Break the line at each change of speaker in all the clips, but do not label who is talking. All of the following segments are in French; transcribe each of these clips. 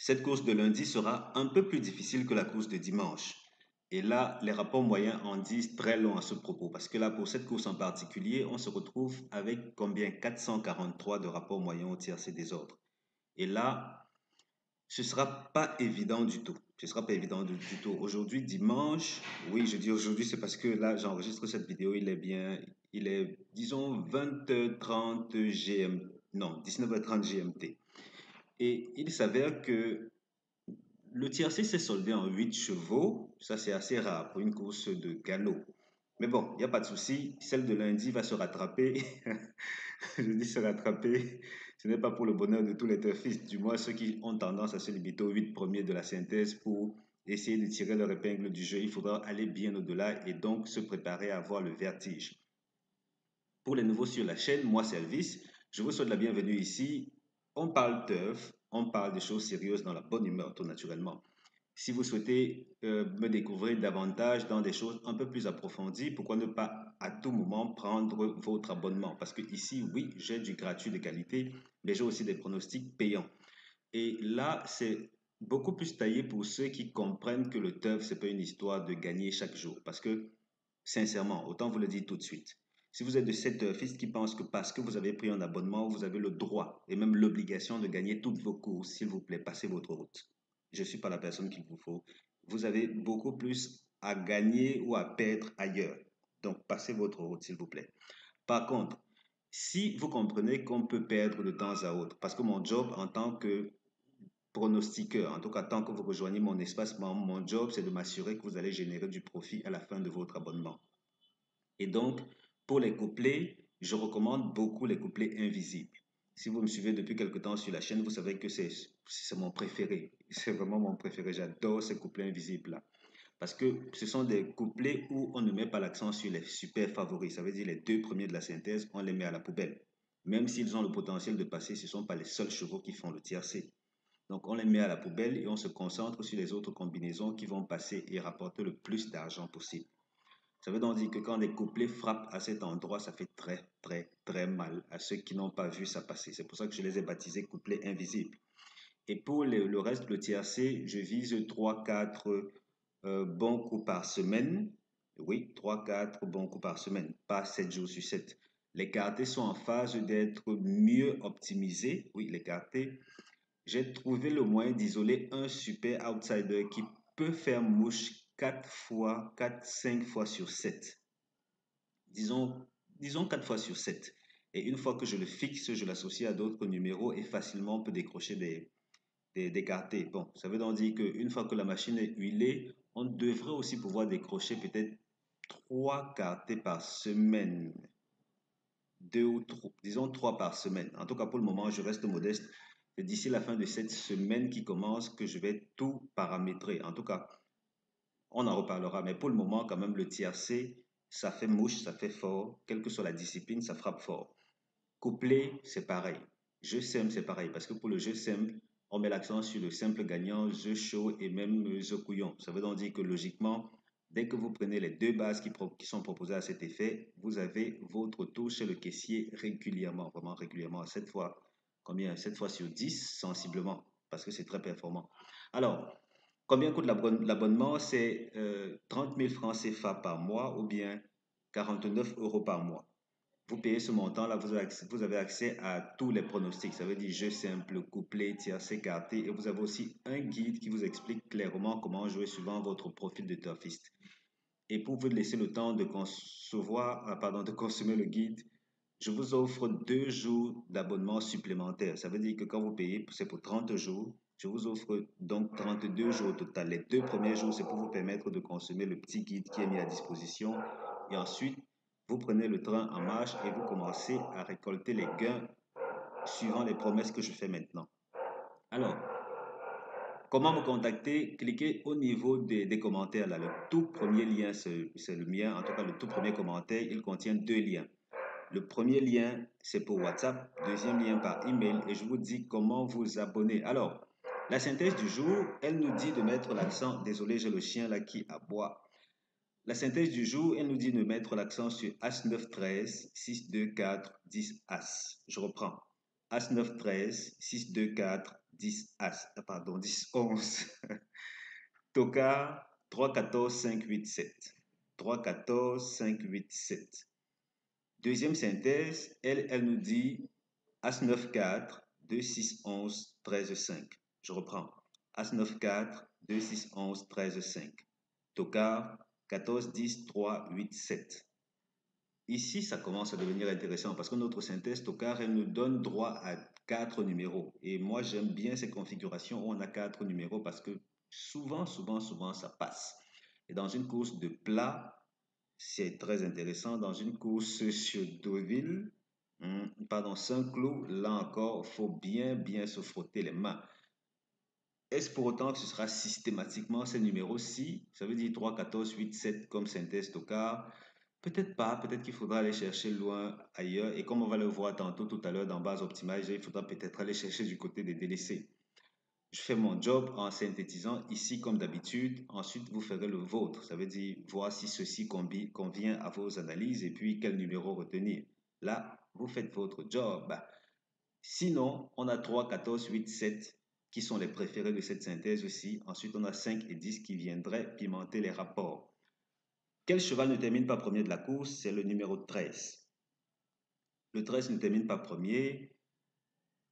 Cette course de lundi sera un peu plus difficile que la course de dimanche. Et là, les rapports moyens en disent très long à ce propos, parce que là, pour cette course en particulier, on se retrouve avec combien? 443 de rapports moyens au tiercé des ordres. Et là, ce sera pas évident du tout. Ce sera pas évident du tout. Aujourd'hui, dimanche, oui, je dis aujourd'hui, c'est parce que là, j'enregistre cette vidéo, il est, disons, 20h30 GMT, non, 19h30 GMT. Et il s'avère que le tiercé s'est soldé en 8 chevaux. Ça, c'est assez rare pour une course de galop. Mais bon, il n'y a pas de souci. Celle de lundi va se rattraper. Je dis se rattraper. Ce n'est pas pour le bonheur de tous les turfistes, du moins ceux qui ont tendance à se limiter aux 8 premiers de la synthèse pour essayer de tirer leur épingle du jeu. Il faudra aller bien au-delà et donc se préparer à avoir le vertige. Pour les nouveaux sur la chaîne, moi Service, je vous souhaite la bienvenue ici. On parle turf, on parle de choses sérieuses dans la bonne humeur, tout naturellement. Si vous souhaitez me découvrir davantage dans des choses un peu plus approfondies, pourquoi ne pas à tout moment prendre votre abonnement? Parce que ici, oui, j'ai du gratuit de qualité, mais j'ai aussi des pronostics payants. Et là, c'est beaucoup plus taillé pour ceux qui comprennent que le turf, c'est pas une histoire de gagner chaque jour. Parce que, sincèrement, autant vous le dire tout de suite, si vous êtes de ces turfistes qui pensent que parce que vous avez pris un abonnement, vous avez le droit et même l'obligation de gagner toutes vos courses, s'il vous plaît, passez votre route. Je ne suis pas la personne qu'il vous faut. Vous avez beaucoup plus à gagner ou à perdre ailleurs. Donc, passez votre route, s'il vous plaît. Par contre, si vous comprenez qu'on peut perdre de temps à autre, parce que mon job en tant que pronostiqueur, en tout cas tant que vous rejoignez mon espace membre, mon job c'est de m'assurer que vous allez générer du profit à la fin de votre abonnement. Et donc, pour les couplets, je recommande beaucoup les couplets invisibles. Si vous me suivez depuis quelque temps sur la chaîne, vous savez que c'est mon préféré. C'est vraiment mon préféré. J'adore ces couplets invisibles-là. Parce que ce sont des couplets où on ne met pas l'accent sur les super favoris. Ça veut dire les deux premiers de la synthèse, on les met à la poubelle. Même s'ils ont le potentiel de passer, ce ne sont pas les seuls chevaux qui font le tiercé. Donc on les met à la poubelle et on se concentre sur les autres combinaisons qui vont passer et rapporter le plus d'argent possible. Ça veut donc dire que quand des couplets frappent à cet endroit, ça fait très, très, très mal à ceux qui n'ont pas vu ça passer. C'est pour ça que je les ai baptisés couplets invisibles. Et pour le reste, le tiercé, je vise 3-4 bons coups par semaine. Oui, 3-4 bons coups par semaine, pas 7 jours sur 7. Les quartés sont en phase d'être mieux optimisés. Oui, les quartés. J'ai trouvé le moyen d'isoler un super outsider qui peut faire mouche 4 fois, 4-5 fois sur 7. Disons, disons 4 fois sur 7. Et une fois que je le fixe, je l'associe à d'autres numéros et facilement on peut décrocher des quartés. Bon, ça veut donc dire qu'une fois que la machine est huilée, on devrait aussi pouvoir décrocher peut-être 3 quartés par semaine. Deux ou trois, disons 3 par semaine. En tout cas, pour le moment, je reste modeste. C'est d'ici la fin de cette semaine qui commence que je vais tout paramétrer. En tout cas, on en reparlera. Mais pour le moment, quand même, le tiercé, ça fait mouche, ça fait fort. Quelle que soit la discipline, ça frappe fort. Couplet, c'est pareil. Jeu simple, c'est pareil. Parce que pour le jeu simple, on met l'accent sur le simple gagnant, jeu chaud et même jeu couillon. Ça veut donc dire que logiquement, dès que vous prenez les deux bases qui sont proposées à cet effet, vous avez votre tour chez le caissier régulièrement, vraiment régulièrement. Cette fois, combien? 7 fois sur 10, sensiblement, parce que c'est très performant. Alors, combien coûte l'abonnement? C'est 30 000 francs CFA par mois ou bien 49 euros par mois. Vous payez ce montant-là, vous avez accès à tous les pronostics. Ça veut dire jeu simple, couplet, tiercé, écarté. Et vous avez aussi un guide qui vous explique clairement comment jouer suivant votre profil de turfiste. Et pour vous laisser le temps de de consommer le guide, je vous offre 2 jours d'abonnement supplémentaire. Ça veut dire que quand vous payez, c'est pour 30 jours. Je vous offre donc 32 jours au total. Les 2 premiers jours, c'est pour vous permettre de consommer le petit guide qui est mis à disposition. Et ensuite, vous prenez le train en marche et vous commencez à récolter les gains suivant les promesses que je fais maintenant. Alors, comment me contacter? Cliquez au niveau des commentaires là. Le tout premier lien, c'est le mien. En tout cas, le tout premier commentaire, il contient 2 liens. Le premier lien, c'est pour WhatsApp. Deuxième lien par email. Et je vous dis comment vous abonner. Alors, la synthèse du jour, elle nous dit de mettre l'accent. Désolé, j'ai le chien là qui aboie. La synthèse du jour, elle nous dit de mettre l'accent sur As 9 13 6 2 4 10 As. Je reprends. As 9 13 6 2 4 10 As, pardon, 10 11. Tocard, 3 14 5 8 7. 3 14 5 8 7. Deuxième synthèse, elle nous dit As 9 4 2 6 11 13 5. Je reprends. As 9 4 2 6 11 13 5. Tocard, 14 10 3 8 7. Ici, ça commence à devenir intéressant parce que notre synthèse Tocard, elle nous donne droit à 4 numéros. Et moi, j'aime bien ces configurations où on a 4 numéros parce que souvent, ça passe. Et dans une course de plat, c'est très intéressant. Dans une course sur Deauville, pardon, Saint-Cloud, là encore, il faut bien se frotter les mains. Est-ce pour autant que ce sera systématiquement ces numéros-ci? Ça veut dire 3, 14, 8, 7 comme synthèse Tocard. Peut-être pas, peut-être qu'il faudra aller chercher loin ailleurs. Et comme on va le voir tantôt tout à l'heure dans Base Optimize, il faudra peut-être aller chercher du côté des délaissés. Je fais mon job en synthétisant ici comme d'habitude. Ensuite, vous ferez le vôtre. Ça veut dire voir si ceci convient à vos analyses et puis quel numéro retenir. Là, vous faites votre job. Sinon, on a 3, 14, 8, 7 qui sont les préférés de cette synthèse aussi. Ensuite, on a 5 et 10 qui viendraient pimenter les rapports. Quel cheval ne termine pas premier de la course? C'est le numéro 13. Le 13 ne termine pas premier.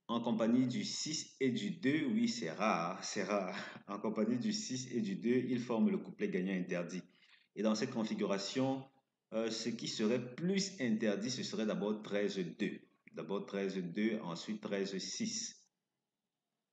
En compagnie du 6 et du 2, oui, c'est rare, c'est rare. En compagnie du 6 et du 2, ils forment le couplet gagnant interdit. Et dans cette configuration, ce qui serait plus interdit, ce serait d'abord 13-2. D'abord 13-2, ensuite 13-6.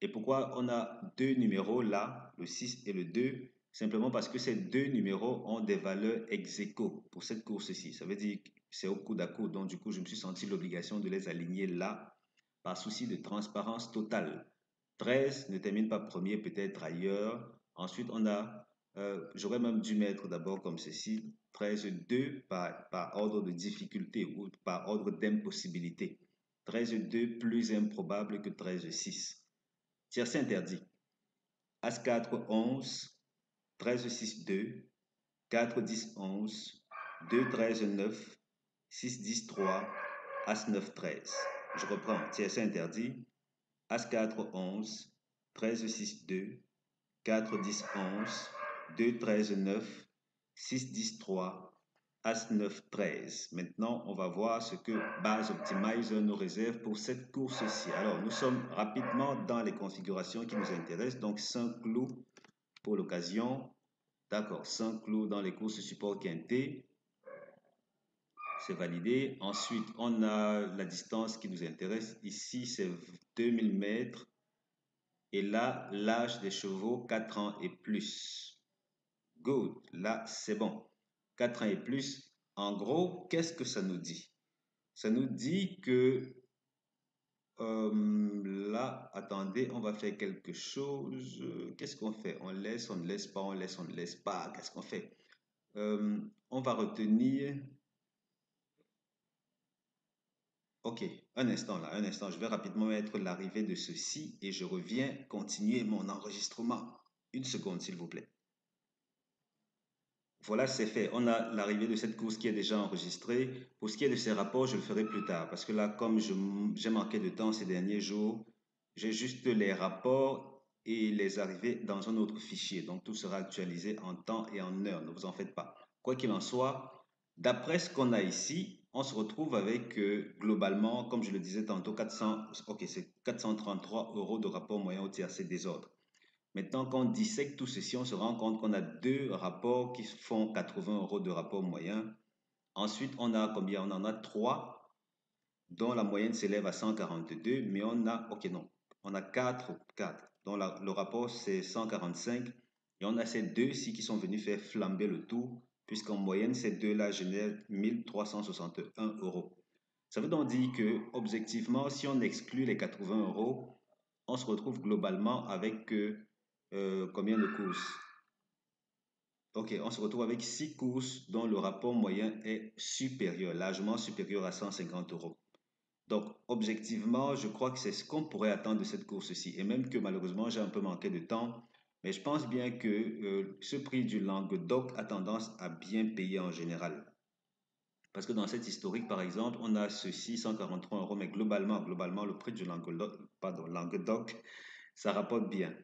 Et pourquoi on a deux numéros là, le 6 et le 2? Simplement parce que ces deux numéros ont des valeurs ex aequo pour cette course-ci. Ça veut dire que c'est au coude à coude. Donc, du coup, je me suis senti l'obligation de les aligner là par souci de transparence totale. 13 ne termine pas premier, peut-être ailleurs. Ensuite, on a, j'aurais même dû mettre d'abord comme ceci, 13-2 par ordre de difficulté ou par ordre d'impossibilité. 13-2 plus improbable que 13-6. Tiercé interdit. As 4, 11, 13, 6, 2, 4, 10, 11, 2, 13, 9, 6, 10, 3, As 9, 13. Je reprends. Tiercé interdit. As 4, 11, 13, 6, 2, 4, 10, 11, 2, 13, 9, 6, 10, 3, As 9, 13. Maintenant, on va voir ce que Base Optimizer nous réserve pour cette course-ci. Alors, nous sommes rapidement dans les configurations qui nous intéressent. Donc, Saint-Cloud pour l'occasion. D'accord, Saint-Cloud dans les courses support quinté. C'est validé. Ensuite, on a la distance qui nous intéresse. Ici, c'est 2000 mètres. Et là, l'âge des chevaux, 4 ans et plus. Good, là, c'est bon. 4 ans et plus. En gros, qu'est-ce que ça nous dit? Ça nous dit que là, attendez, on va faire quelque chose. Qu'est-ce qu'on fait? On laisse, on ne laisse pas, on laisse, on ne laisse pas. Qu'est-ce qu'on fait? On va retenir. Ok, un instant là, un instant. Je vais rapidement mettre l'arrivée de ceci et je reviens continuer mon enregistrement. Une seconde, s'il vous plaît. Voilà, c'est fait. On a l'arrivée de cette course qui est déjà enregistrée. Pour ce qui est de ces rapports, je le ferai plus tard parce que là, comme j'ai manqué de temps ces derniers jours, j'ai juste les rapports et les arrivées dans un autre fichier. Donc, tout sera actualisé en temps et en heure. Ne vous en faites pas. Quoi qu'il en soit, d'après ce qu'on a ici, on se retrouve avec globalement, comme je le disais tantôt, 400, ok, c'est 433 euros de rapport moyen au TRC désordre. Maintenant, quand on dissèque tout ceci, on se rend compte qu'on a deux rapports qui font 80 euros de rapport moyen. Ensuite, on a combien? On en a trois dont la moyenne s'élève à 142, mais on a, ok non, on a quatre dont le rapport c'est 145, et on a ces deux-ci qui sont venus faire flamber le tout, puisqu'en moyenne, ces deux-là génèrent 1361 euros. Ça veut donc dire que, objectivement, si on exclut les 80 euros, on se retrouve globalement avec combien de courses? Ok, on se retrouve avec 6 courses dont le rapport moyen est supérieur, largement supérieur à 150 euros. Donc, objectivement, je crois que c'est ce qu'on pourrait attendre de cette course-ci. Et même que malheureusement, j'ai un peu manqué de temps. Mais je pense bien que ce prix du Languedoc a tendance à bien payer en général. Parce que dans cette historique, par exemple, on a ceci, 143 euros. Mais globalement, le prix du Languedoc Ça rapporte bien.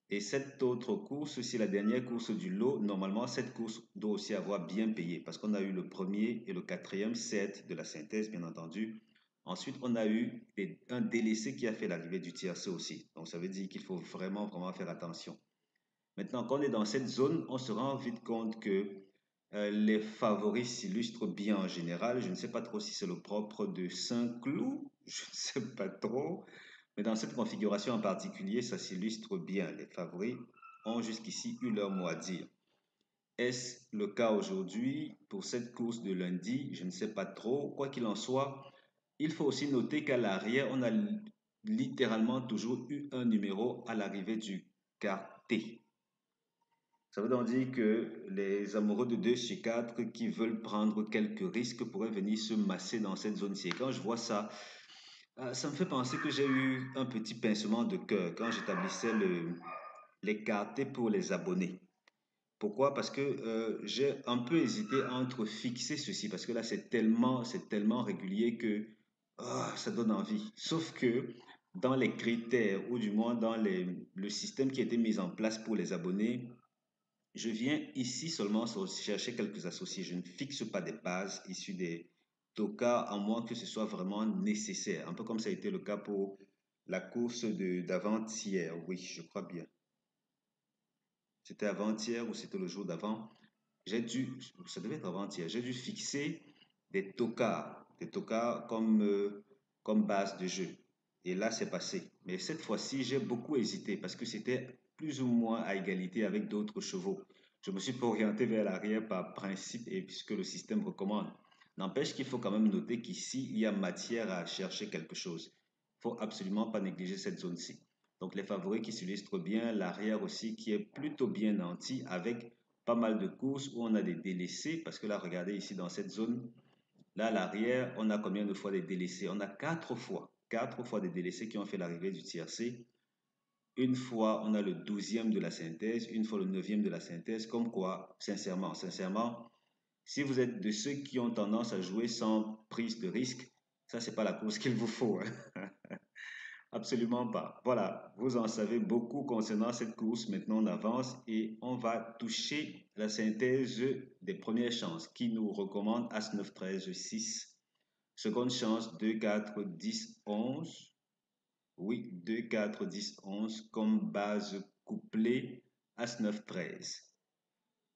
Et cette autre course, c'est la dernière course du lot. Normalement, cette course doit aussi avoir bien payé parce qu'on a eu le premier et le quatrième set de la synthèse, bien entendu. Ensuite, on a eu un délaissé qui a fait l'arrivée du tiercé aussi. Donc, ça veut dire qu'il faut vraiment, vraiment faire attention. Maintenant, quand on est dans cette zone, on se rend vite compte que les favoris s'illustrent bien en général. Je ne sais pas trop si c'est le propre de Saint-Cloud, je ne sais pas trop. Mais dans cette configuration en particulier, ça s'illustre bien. Les favoris ont jusqu'ici eu leur mot à dire. Est-ce le cas aujourd'hui pour cette course de lundi? Je ne sais pas trop. Quoi qu'il en soit, il faut aussi noter qu'à l'arrière, on a littéralement toujours eu un numéro à l'arrivée du quarté. Ça veut donc dire que les amoureux de 2 chez 4 qui veulent prendre quelques risques pourraient venir se masser dans cette zone-ci. Et quand je vois ça, ça me fait penser que j'ai eu un petit pincement de cœur quand j'établissais les quartiers pour les abonnés. Pourquoi? Parce que j'ai un peu hésité entre fixer ceci, parce que là c'est tellement régulier que ça donne envie. Sauf que dans les critères, ou du moins dans le système qui a été mis en place pour les abonnés, je viens ici seulement chercher quelques associés. Je ne fixe pas des bases issues des tokas, à moins que ce soit vraiment nécessaire. Un peu comme ça a été le cas pour la course d'avant-hier. Oui, je crois bien. C'était avant-hier ou c'était le jour d'avant. Ça devait être avant-hier, j'ai dû fixer des tokas comme base de jeu. Et là, c'est passé. Mais cette fois-ci, j'ai beaucoup hésité parce que c'était plus ou moins à égalité avec d'autres chevaux. Je me suis pas orienté vers l'arrière par principe et puisque le système recommande. N'empêche qu'il faut quand même noter qu'ici, il y a matière à chercher quelque chose. Il faut absolument pas négliger cette zone-ci. Donc les favoris qui s'illustrent bien, l'arrière aussi qui est plutôt bien nanti avec pas mal de courses où on a des délaissés, parce que là, regardez ici dans cette zone, là, à l'arrière, on a combien de fois des délaissés? On a quatre fois des délaissés qui ont fait l'arrivée du tiercé. Une fois, on a le 12e de la synthèse, une fois le 9e de la synthèse, comme quoi, sincèrement, si vous êtes de ceux qui ont tendance à jouer sans prise de risque, ça, c'est pas la course qu'il vous faut, hein. Absolument pas. Voilà, vous en savez beaucoup concernant cette course. Maintenant, on avance et on va toucher la synthèse des premières chances qui nous recommande As 9 13 6. Seconde chance 2 4 10 11. Oui, 2 4 10 11 comme base couplée As 9 13.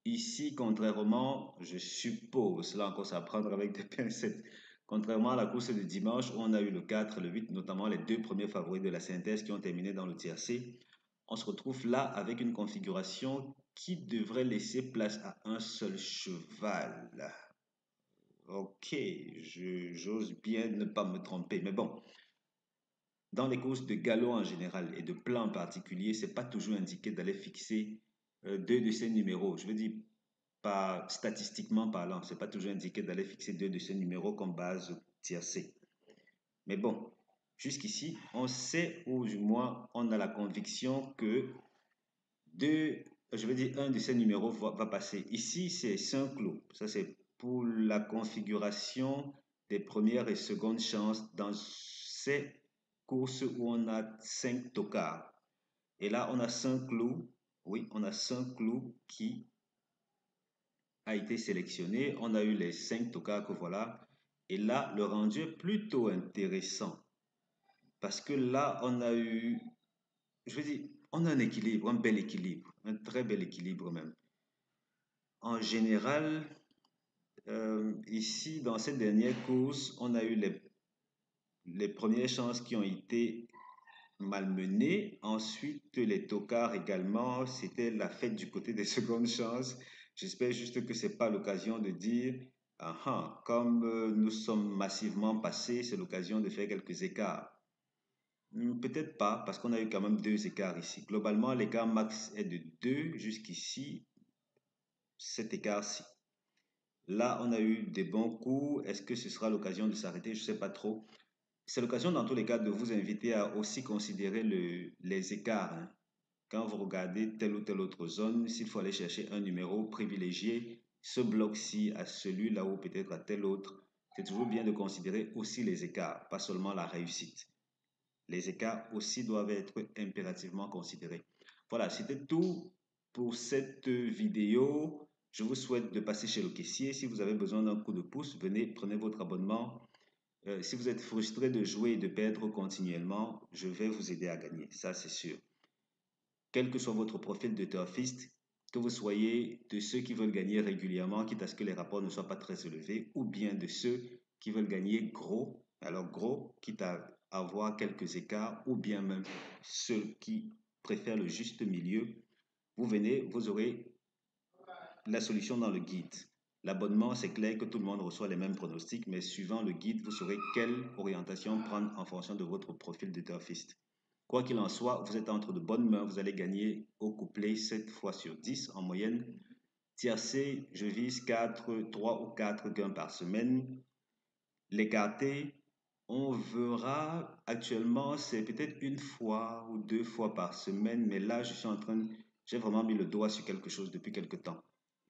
Ici, contrairement, je suppose, là encore, ça va prendre avec des pincettes. Contrairement à la course de dimanche où on a eu le 4 et le 8, notamment les deux premiers favoris de la synthèse qui ont terminé dans le tiercé, on se retrouve là avec une configuration qui devrait laisser place à un seul cheval. Ok, j'ose bien ne pas me tromper, mais bon, dans les courses de galop en général et de plan en particulier, c'est pas toujours indiqué d'aller fixer deux de ces numéros. Je veux dire, pas statistiquement parlant, c'est pas toujours indiqué d'aller fixer deux de ces numéros comme base tiercée. Mais bon, jusqu'ici, on sait, ou du moins, on a la conviction que deux, je veux dire, un de ces numéros va passer. Ici, c'est Saint-Cloud. Ça, c'est pour la configuration des premières et secondes chances dans ces courses où on a 5 tocards. Et là, on a Saint-Cloud. Oui, on a Saint-Cloud qui a été sélectionné. On a eu les 5 tocards que voilà. Et là, le rendu est plutôt intéressant. Parce que là, on a eu, je veux dire, on a un équilibre, un bel équilibre, un très bel équilibre même. En général, ici, dans cette dernière course, on a eu les premières chances qui ont été malmenées. Ensuite, les tocards également, c'était la fête du côté des secondes chances. J'espère juste que ce n'est pas l'occasion de dire, ah, ah, comme nous sommes massivement passés, c'est l'occasion de faire quelques écarts. Peut-être pas, parce qu'on a eu quand même deux écarts ici. Globalement, l'écart max est de 2 jusqu'ici, cet écart-ci. Là, on a eu des bons coups. Est-ce que ce sera l'occasion de s'arrêter? Je ne sais pas trop. C'est l'occasion dans tous les cas de vous inviter à aussi considérer les écarts, hein. Quand vous regardez telle ou telle autre zone, s'il faut aller chercher un numéro privilégié, ce bloc-ci à celui-là ou peut-être à tel autre, c'est toujours bien de considérer aussi les écarts, pas seulement la réussite. Les écarts aussi doivent être impérativement considérés. Voilà, c'était tout pour cette vidéo. Je vous souhaite de passer chez le caissier. Si vous avez besoin d'un coup de pouce, venez, prenez votre abonnement. Si vous êtes frustré de jouer et de perdre continuellement, je vais vous aider à gagner, ça c'est sûr. Quel que soit votre profil de turfiste, que vous soyez de ceux qui veulent gagner régulièrement, quitte à ce que les rapports ne soient pas très élevés, ou bien de ceux qui veulent gagner gros, alors gros, quitte à avoir quelques écarts, ou bien même ceux qui préfèrent le juste milieu, vous venez, vous aurez la solution dans le guide. L'abonnement, c'est clair que tout le monde reçoit les mêmes pronostics, mais suivant le guide, vous saurez quelle orientation prendre en fonction de votre profil de turfiste. Quoi qu'il en soit, vous êtes entre de bonnes mains, vous allez gagner au couplet 7 fois sur 10 en moyenne. Tiercé, je vise 3 ou 4 gains par semaine. L'écarté, on verra actuellement, c'est peut-être une fois ou 2 fois par semaine, mais là, j'ai vraiment mis le doigt sur quelque chose depuis quelque temps.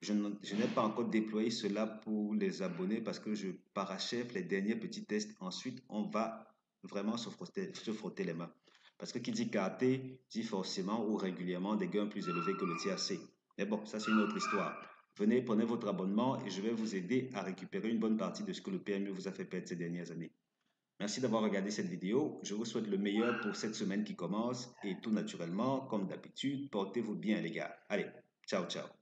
Je n'ai pas encore déployé cela pour les abonnés parce que je parachève les derniers petits tests. Ensuite, on va vraiment se frotter les mains. Parce que qui dit quarté dit forcément ou régulièrement des gains plus élevés que le TAC. Mais bon, ça c'est une autre histoire. Venez, prenez votre abonnement et je vais vous aider à récupérer une bonne partie de ce que le PMU vous a fait perdre ces dernières années. Merci d'avoir regardé cette vidéo. Je vous souhaite le meilleur pour cette semaine qui commence et tout naturellement, comme d'habitude, portez-vous bien les gars. Allez, ciao ciao.